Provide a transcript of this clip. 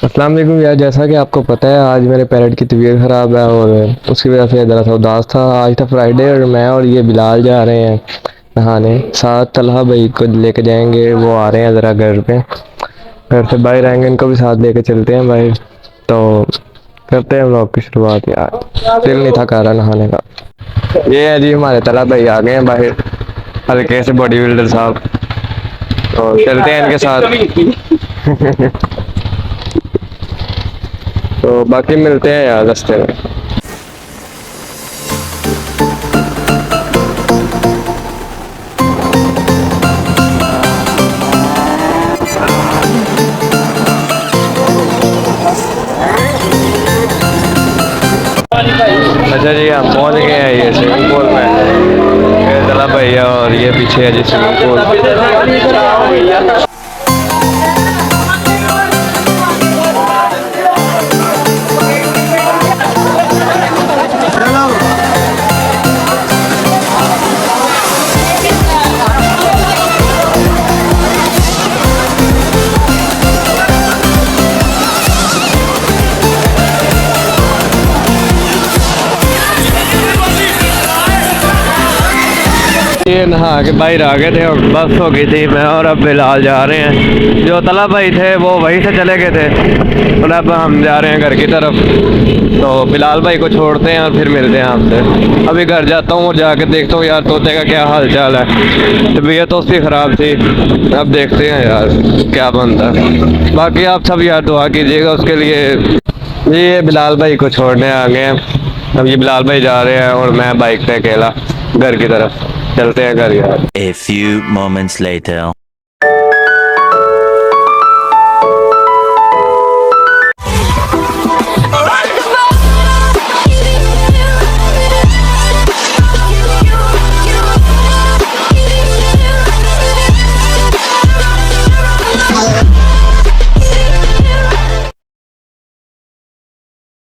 अस्सलाम वालेकुम यार, जैसा कि आपको पता है आज मेरे पैरट की तबीयत ख़राब है और उसकी वजह से ज़रा सा उदास था। आज था फ्राइडे और मैं और ये बिलाल जा रहे हैं नहाने। साथ तलहा भाई को लेके जाएंगे, वो आ रहे हैं ज़रा घर पे, घर से बाहर आएंगे, इनको भी साथ लेके चलते हैं बाहर। तो करते हैं व्लॉग की शुरुआत। यार दिल नहीं था कर रहा नहाने का। ये है जी हमारे तलहा भाई आ गए हैं बाहर, हल्के से बॉडी बिल्डर साहब। तो चलते हैं इनके साथ। तो बाकी मिलते हैं यार रास्ते में। अच्छा जी, हम पहुंच गए हैं ये स्विमिंग पूल में। ये तला भैया और ये पीछे है जी स्विमिंग पूल। ये नहा के बाहर आ गए थे और बस हो गई थी। मैं और अब बिलाल जा रहे हैं। जो तला भाई थे वो वहीं से चले गए थे और अब हम जा रहे हैं घर की तरफ। तो बिलाल भाई को छोड़ते हैं और फिर मिलते हैं आपसे। अभी घर जाता हूँ और जाके देखता हूँ यार तोते का क्या हाल चाल है। तबीयत तो उसकी ख़राब थी, अब देखते हैं यार क्या बनता है। बाकी आप सब यार दुआ कीजिएगा उसके लिए। ये बिलाल भाई को छोड़ने आ गए हैं। अब ये बिलाल भाई जा रहे हैं और मैं बाइक पे अकेला घर की तरफ। चलते हैं घर यार। A few moments later.